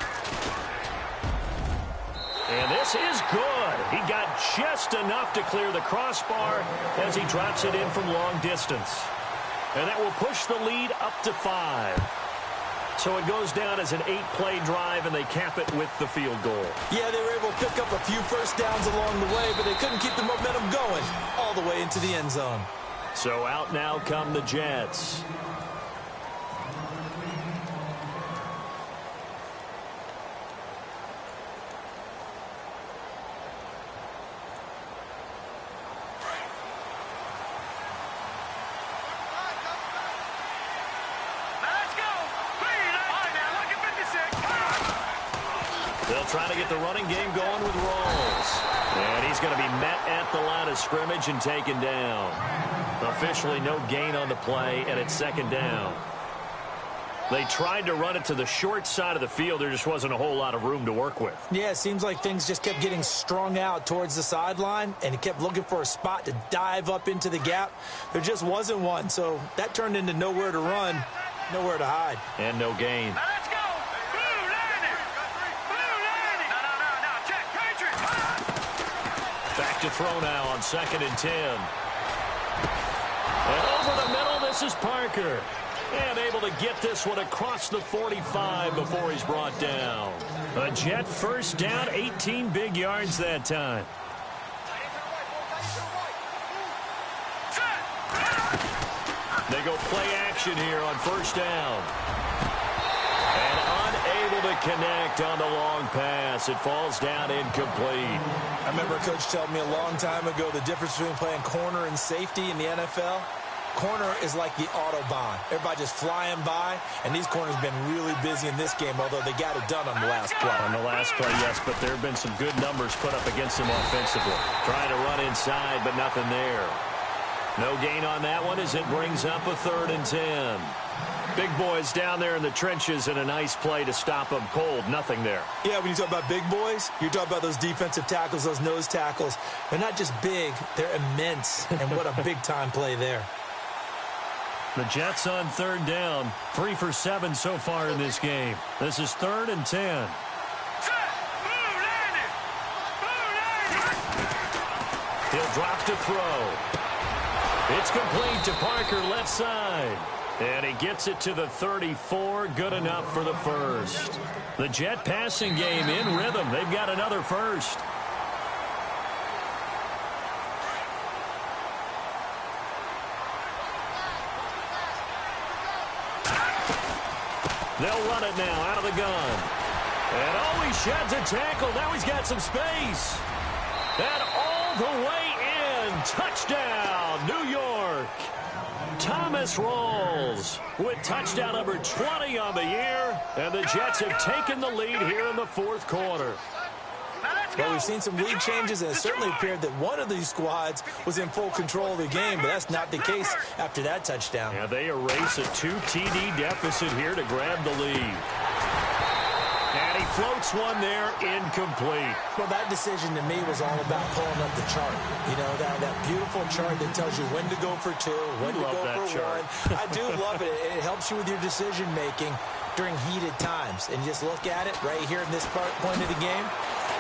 And this is good. He got just enough to clear the crossbar as he drops it in from long distance. And that will push the lead up to 5. So it goes down as an 8-play drive, and they cap it with the field goal. Yeah, they were able to pick up a few first downs along the way, but they couldn't keep the momentum going all the way into the end zone. So out now come the Jets. They'll try to get the running game going with Rawls. And he's going to be met at the line of scrimmage and taken down. Officially no gain on the play, and it's 2nd down. They tried to run it to the short side of the field. There just wasn't a whole lot of room to work with. Yeah, it seems like things just kept getting strung out towards the sideline, and he kept looking for a spot to dive up into the gap. There just wasn't one, so that turned into nowhere to run, nowhere to hide. And no gain. Now let's go. Blue landing. Blue landing. No. Check. Patriots. Back to throw now on 2nd and 10. And over the middle, this is Parker. And able to get this one across the 45 before he's brought down. A Jet 1st down, 18 big yards that time. They go play action here on 1st down. And unable to connect on the long pass. It falls down incomplete. I remember a coach telling me a long time ago the difference between playing corner and safety in the NFL. Corner is like the Autobahn. Everybody just flying by, and these corners have been really busy in this game, although they got it done on the last play. On the last play, yes, but there have been some good numbers put up against them offensively. Trying to run inside, but nothing there. No gain on that one as it brings up a 3rd and 10. Big boys down there in the trenches, and a nice play to stop them cold. Nothing there. Yeah, when you talk about big boys, you're talking about those defensive tackles, those nose tackles. They're not just big, they're immense, and what a big-time play there. The Jets on 3rd down. 3 for 7 so far in this game. This is 3rd and 10. He'll drop to throw. It's complete to Parker, left side. And he gets it to the 34. Good enough for the 1st. The Jet passing game in rhythm. They've got another 1st. They'll run it now out of the gun. And he sheds a tackle. Now he's got some space. And all the way in. Touchdown, New York. Thomas Rawls with touchdown number 20 on the year. And the Jets have taken the lead here in the 4th quarter. Well, we've seen some lead changes, and it certainly appeared that one of these squads was in full control of the game, but that's not the case after that touchdown. Yeah, they erase a 2 TD deficit here to grab the lead. And he floats one there, incomplete. Well, that decision to me was all about pulling up the chart. You know, that beautiful chart that tells you when to go for 2, when to go for 1. I do love it. It helps you with your decision-making during heated times. And you just look at it right here in this point of the game.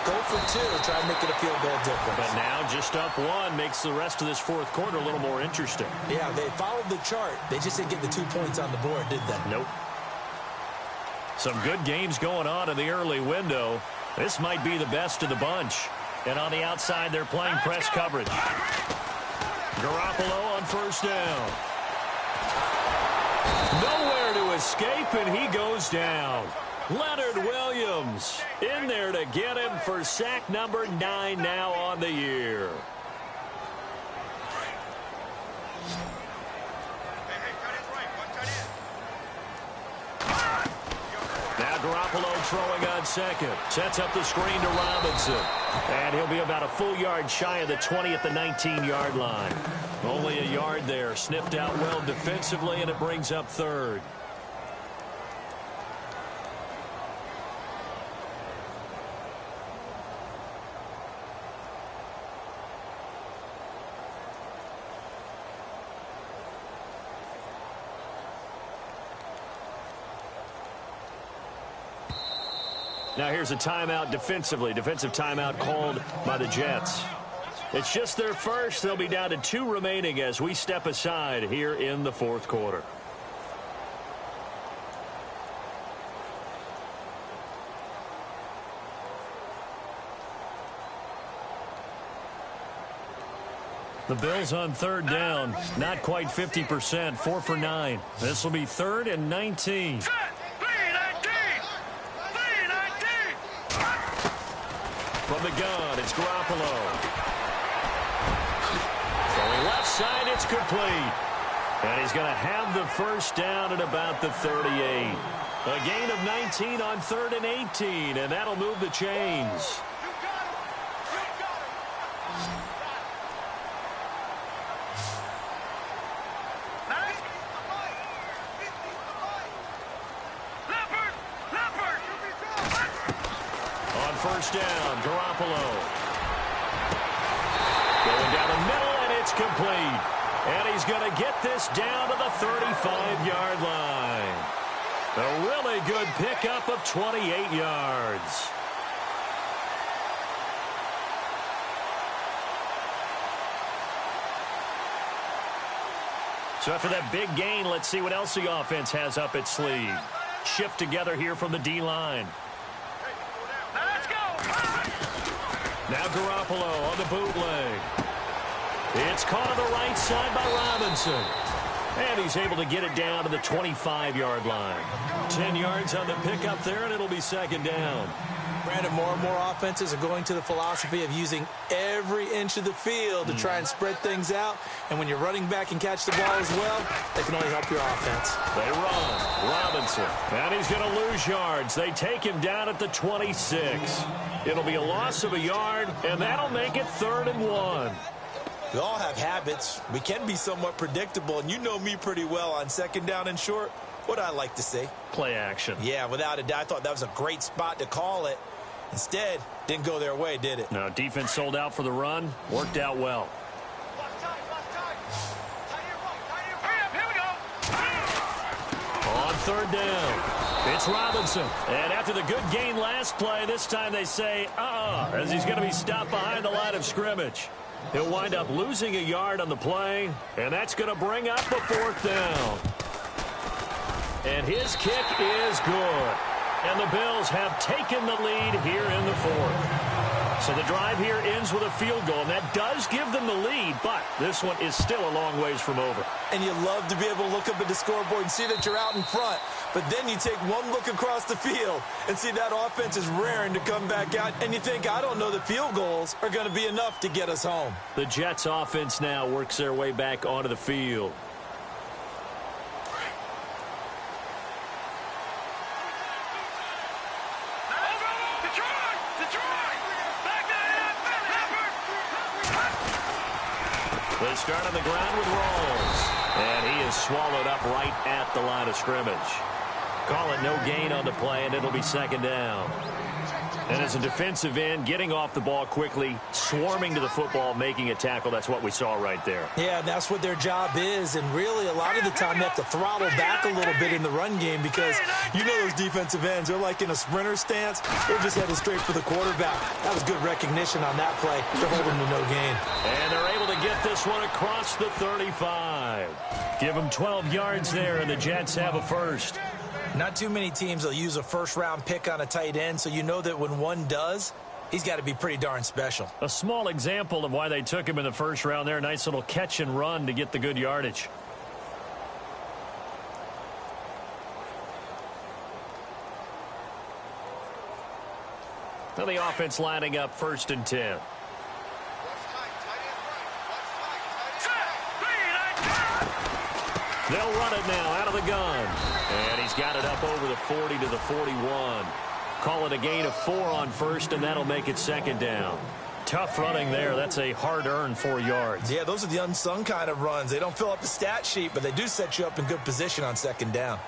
Go for 2, try and make it a field goal difference. But now just up 1 makes the rest of this 4th quarter a little more interesting. Yeah, they followed the chart. They just didn't get the 2 points on the board, did they? Nope. Some good games going on in the early window. This might be the best of the bunch. And on the outside, they're playing press coverage. Garoppolo on 1st down. Nowhere to escape, and he goes down. Leonard Williams in there to get him for sack number 9 now on the year. Now Garoppolo throwing on 2nd. Sets up the screen to Robinson. And he'll be about a full yard shy of the 20 at the 19-yard line. Only a yard there. Sniffed out well defensively, and it brings up third. Now here's a timeout defensively. Defensive timeout called by the Jets. It's just their first. They'll be down to 2 remaining as we step aside here in the fourth quarter. The Bills on third down, not quite 50%, 4 for 9. This will be 3rd and 19. From the gun, it's Garoppolo. Throwing left side, it's complete. And he's going to have the first down at about the 38. A gain of 19 on 3rd and 18, and that'll move the chains. First down, Garoppolo. Going down the middle, and it's complete. And he's going to get this down to the 35-yard line. A really good pickup of 28 yards. So after that big gain, let's see what else the offense has up its sleeve. Shift together here from the D-line. Now Garoppolo on the bootleg. It's caught on the right side by Robinson. And he's able to get it down to the 25-yard line. 10 yards on the pickup there, and it'll be second down. Brandon, more and more offenses are going to the philosophy of using every inch of the field to try and spread things out. And when you're running back and catch the ball as well, that can only help your offense. They run. Robinson. And he's going to lose yards. They take him down at the 26. It'll be a loss of a yard, and that'll make it 3rd and 1. We all have habits. We can be somewhat predictable, and you know me pretty well on 2nd down and short. What I like to say? Play action. Yeah, without a doubt. I thought that was a great spot to call it. Instead, didn't go their way, did it? No, defense sold out for the run. Worked out well. On 3rd down, it's Robinson. And after the good gain last play, this time they say, as he's going to be stopped behind the line of scrimmage. He'll wind up losing a yard on the play, and that's going to bring up the 4th down. And his kick is good. And the Bills have taken the lead here in the 4th. So the drive here ends with a field goal, and that does give them the lead, but this one is still a long ways from over. And you love to be able to look up at the scoreboard and see that you're out in front, but then you take one look across the field and see that offense is raring to come back out, and you think, I don't know that field goals are going to be enough to get us home. The Jets offense now works their way back onto the field. They start on the ground with Rawls. And he is swallowed up right at the line of scrimmage. Call it no gain on the play, and it'll be 2nd down. And as a defensive end, getting off the ball quickly, swarming to the football, making a tackle, that's what we saw right there. Yeah, that's what their job is, and really a lot of the time they have to throttle back a little bit in the run game because you know those defensive ends, they're like in a sprinter stance. They're just headed straight for the quarterback. That was good recognition on that play. They're holding to no gain. And they're able to get this one across the 35. Give them 12 yards there, and the Jets have a first. Not too many teams will use a first-round pick on a tight end, so you know that when one does, he's got to be pretty darn special. A small example of why they took him in the first round there. Nice little catch and run to get the good yardage. Now the offense lining up 1st and 10. They'll run it now out of the gun. And he's got it up over the 40 to the 41. Call it a gain of 4 on first, and that'll make it second down. Tough running there. That's a hard-earned 4 yards. Yeah, those are the unsung kind of runs. They don't fill up the stat sheet, but they do set you up in good position on second down.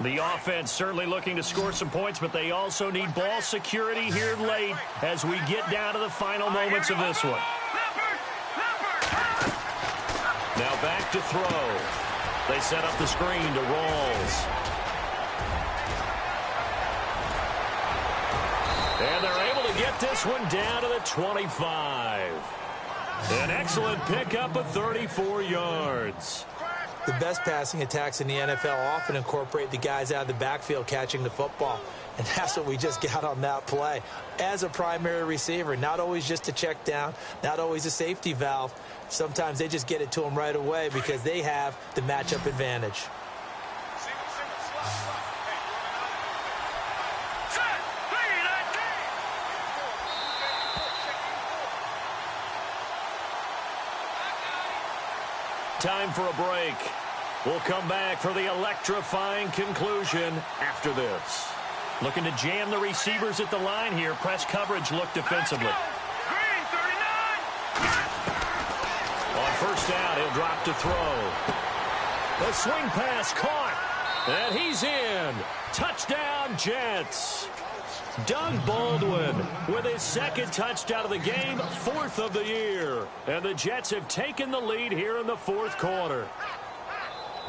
The offense certainly looking to score some points, but they also need ball security here late as we get down to the final moments of this one. Now back to throw. They set up the screen to Rawls. And they're able to get this one down to the 25. An excellent pickup of 34 yards. The best passing attacks in the NFL often incorporate the guys out of the backfield catching the football. And that's what we just got on that play. As a primary receiver, not always just a check down, not always a safety valve. Sometimes they just get it to them right away because they have the matchup advantage. Time for a break. We'll come back for the electrifying conclusion after this. Looking to jam the receivers at the line here. Press coverage look defensively. Green, 39. On first down, he'll drop to throw. The swing pass caught. And he's in. Touchdown, Jets. Doug Baldwin with his second touchdown of the game, 4th of the year. And the Jets have taken the lead here in the 4th quarter.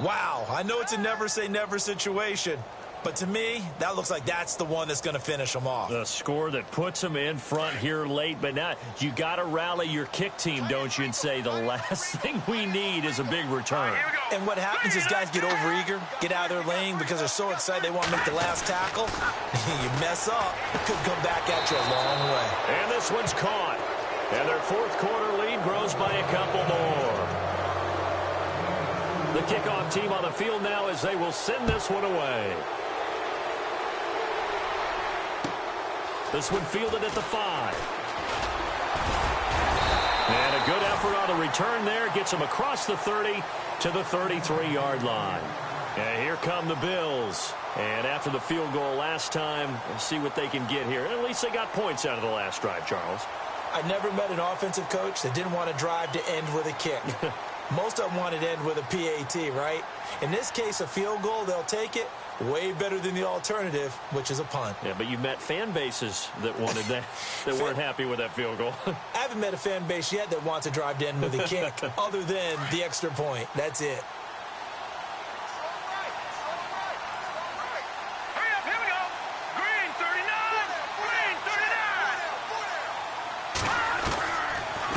Wow, I know it's a never-say-never situation, but to me, that looks like that's the one that's going to finish them off. The score that puts them in front here late, but now you got to rally your kick team, don't you, and say the last thing we need is a big return. And what happens is guys get overeager, get out of their lane because they're so excited they want to make the last tackle. You mess up, it could come back at you a long way. And this one's caught. And their 4th quarter lead grows by a couple more. The kickoff team on the field now as they will send this one away. This one fielded at the 5. And a good effort on the return there. Gets them across the 30 to the 33-yard line. And here come the Bills. And after the field goal last time, we'll see what they can get here. At least they got points out of the last drive, Charles. I never met an offensive coach that didn't want to drive to end with a kick. Most of them wanted to end with a PAT, right? In this case, a field goal, they'll take it. Way better than the alternative, which is a punt. Yeah, but you met fan bases that wanted that, that weren't happy with that field goal. I haven't met a fan base yet that wants to drive to end with a kick, other than the extra point. That's it. Hurry up, here we go. Green, 39. Green,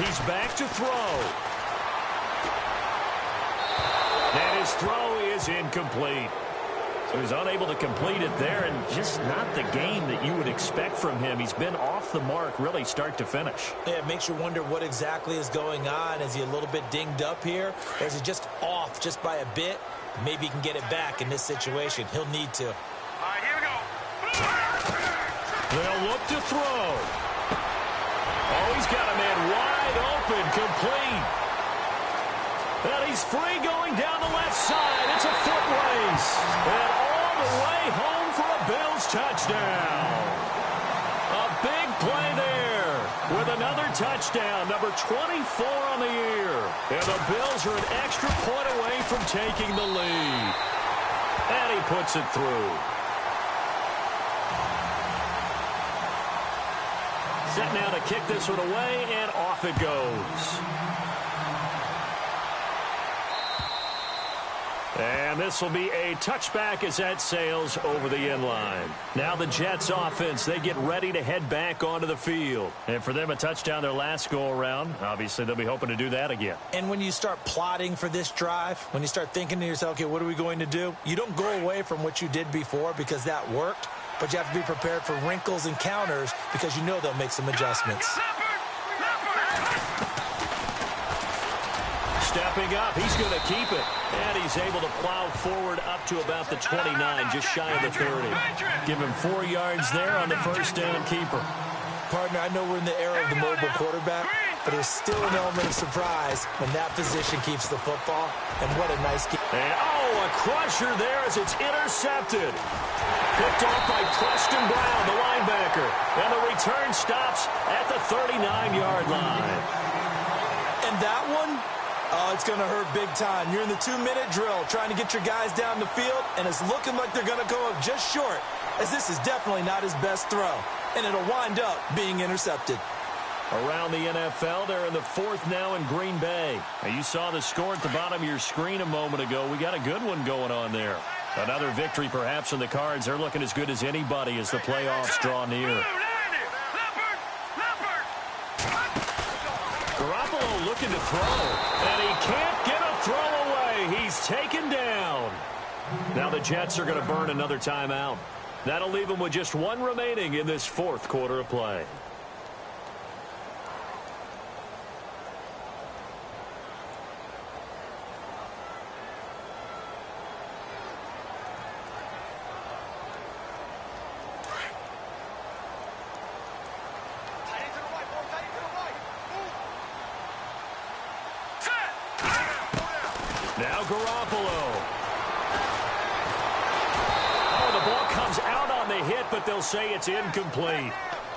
39. He's back to throw. And his throw is incomplete. So he's unable to complete it there, and just not the game that you would expect from him. He's been off the mark really start to finish. Yeah, it makes you wonder what exactly is going on. Is he a little bit dinged up here? Or is he just off just by a bit? Maybe he can get it back in this situation. He'll need to. All right, here we go. They'll look to throw. Oh, he's got a man wide open, complete. And he's free going down the left side. It's a foot race. And all the way home for a Bills touchdown. A big play there with another touchdown, number 24 on the year. And the Bills are an extra point away from taking the lead. And he puts it through. Set now to kick this one away, and off it goes. And this will be a touchback as that sails over the end line. Now the Jets offense, they get ready to head back onto the field. And for them, a touchdown their last go-around. Obviously, they'll be hoping to do that again. And when you start plotting for this drive, when you start thinking to yourself, okay, what are we going to do? You don't go away from what you did before because that worked, but you have to be prepared for wrinkles and counters because you know they'll make some adjustments. Stepping up, he's going to keep it. And he's able to plow forward up to about the 29, just shy of the 30. Give him 4 yards there on the first down keeper. Partner, I know we're in the era of the mobile quarterback, but there's still an element of surprise when that position keeps the football. And what a nice game. And, a crusher there as it's intercepted. Picked off by Preston Brown, the linebacker. And the return stops at the 39-yard line. And that one, it's going to hurt big time. You're in the 2-minute drill trying to get your guys down the field, and it's looking like they're going to go up just short, as this is definitely not his best throw. And it'll wind up being intercepted. Around the NFL, they're in the 4th now in Green Bay. Now, you saw the score at the bottom of your screen a moment ago. We got a good one going on there. Another victory perhaps in the cards. They're looking as good as anybody as the playoffs draw near. Garoppolo looking to throw, and he can't get a throw away. He's taken down. Now the Jets are going to burn another timeout. That'll leave them with just one remaining in this 4th quarter of play. Now Garoppolo. The ball comes out on the hit, but they'll say it's incomplete.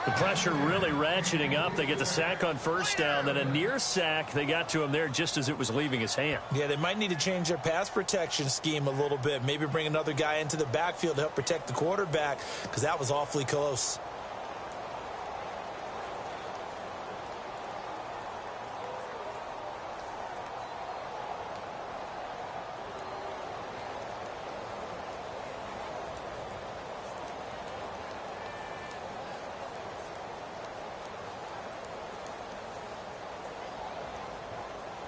The pressure really ratcheting up. They get the sack on first down, then a near sack. They got to him there just as it was leaving his hand. Yeah, they might need to change their pass protection scheme a little bit. Maybe bring another guy into the backfield to help protect the quarterback, because that was awfully close.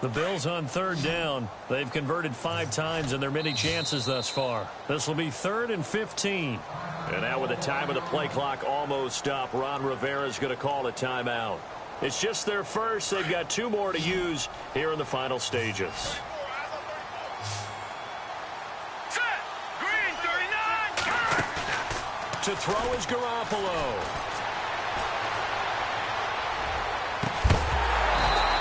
The Bills on 3rd down. They've converted 5 times in their many chances thus far. This will be 3rd and 15. And now with the time of the play clock almost up, Ron Rivera is going to call a timeout. It's just their first. They've got 2 more to use here in the final stages. Set. Green 39. To throw is Garoppolo.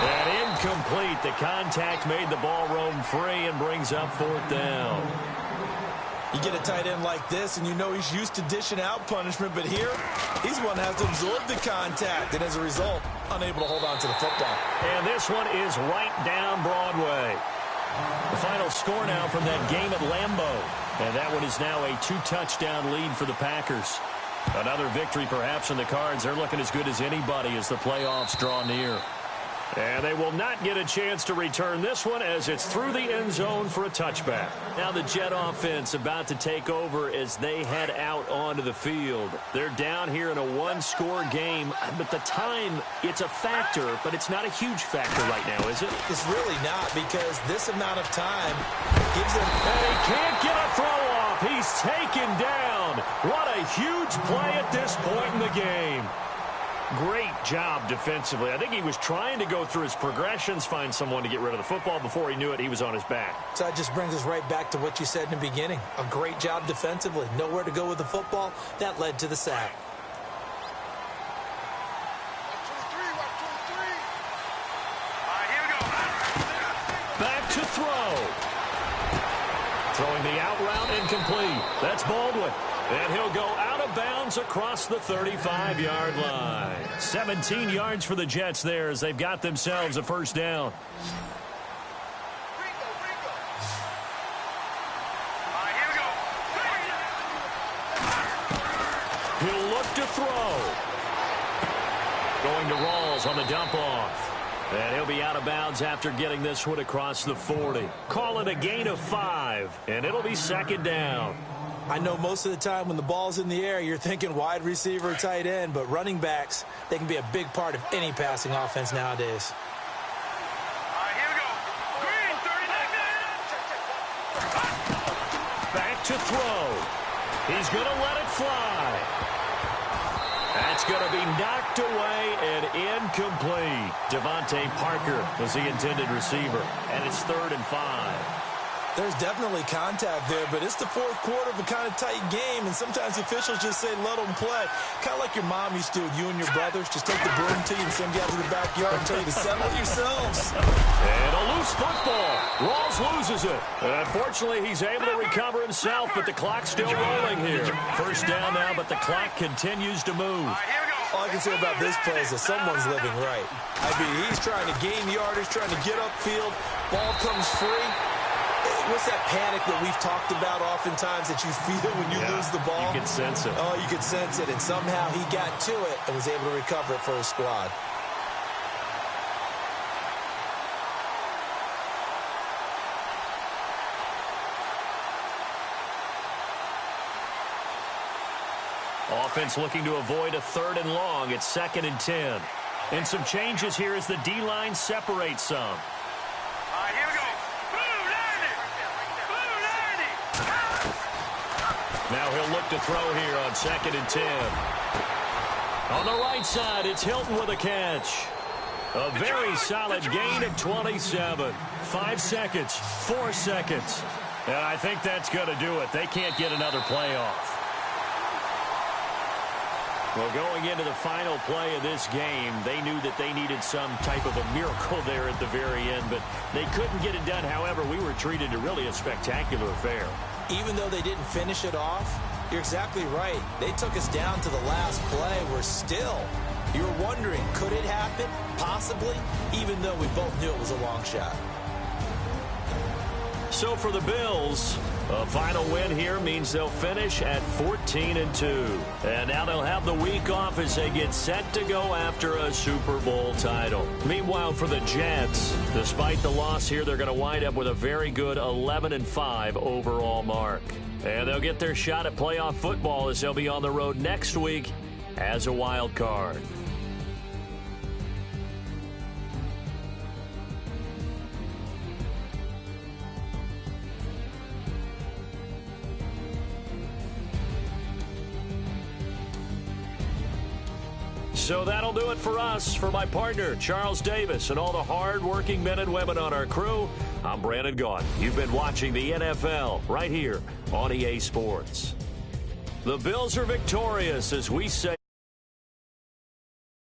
And incomplete. The contact made the ball roam free and brings up 4th down. You get a tight end like this, and you know he's used to dishing out punishment, but here, he's one that has to absorb the contact, and as a result, unable to hold on to the football. And this one is right down Broadway. The final score now from that game at Lambeau. And that one is now a 2-touchdown lead for the Packers. Another victory perhaps in the cards. They're looking as good as anybody as the playoffs draw near. And they will not get a chance to return this one as it's through the end zone for a touchback. Now the Jet offense about to take over as they head out onto the field. They're down here in a 1-score game, but the time, it's a factor, but it's not a huge factor right now, is it? It's really not, because this amount of time gives them... And he can't get a throw off. He's taken down. What a huge play at this point in the game. Great job defensively. I think he was trying to go through his progressions, find someone to get rid of the football. Before he knew it, he was on his back. So that just brings us right back to what you said in the beginning. A great job defensively. Nowhere to go with the football. That led to the sack. Here we go. Back to throw. Throwing the out route incomplete. That's Baldwin. And he'll go out of bounds across the 35-yard line. 17 yards for the Jets there as they've got themselves a first down. Here we go. He'll look to throw. Going to Rawls on the dump off. And he'll be out of bounds after getting this one across the 40. Call it a gain of 5, and it'll be 2nd down. I know most of the time when the ball's in the air, you're thinking wide receiver, tight end, but running backs, they can be a big part of any passing offense nowadays. Here we go. Green 39. Back to throw. He's going to let it fly. That's going to be knocked away and incomplete. Devontae Parker was the intended receiver, and it's 3rd and 5. There's definitely contact there, but it's the fourth quarter of a kind of tight game, and sometimes the officials just say, let them play. Kind of like your mom used to with you and your brothers. Just take the broom to you and send you out to the backyard and tell you to settle yourselves. And a loose football. Rawls loses it. And unfortunately, he's able to recover himself, but the clock's still rolling here. First down now, but the clock continues to move. All I can say about this play is that someone's living right. I mean, he's trying to gain yardage, trying to get upfield. Ball comes free. What's that panic that we've talked about oftentimes that you feel when you lose the ball? You can sense it. Oh, you can sense it, and somehow he got to it and was able to recover it for his squad. Offense looking to avoid a 3rd and long. It's 2nd and 10. And some changes here as the D-line separates some. Here we go. Now he'll look to throw here on 2nd and 10. On the right side, it's Hilton with a catch. A very solid gain of 27. 5 seconds, 4 seconds. And I think that's going to do it. They can't get another play off. Well, going into the final play of this game, they knew that they needed some type of a miracle there at the very end, but they couldn't get it done. However, we were treated to really a spectacular affair. Even though they didn't finish it off, you're exactly right. They took us down to the last play. We're still, you're wondering, could it happen? Possibly, even though we both knew it was a long shot. So for the Bills, a final win here means they'll finish at 14-2. And now they'll have the week off as they get set to go after a Super Bowl title. Meanwhile, for the Jets, despite the loss here, they're going to wind up with a very good 11-5 overall mark. And they'll get their shot at playoff football as they'll be on the road next week as a wild card. So that'll do it for us. For my partner, Charles Davis, and all the hard-working men and women on our crew, I'm Brandon Gaudin. You've been watching the NFL right here on EA Sports. The Bills are victorious as we say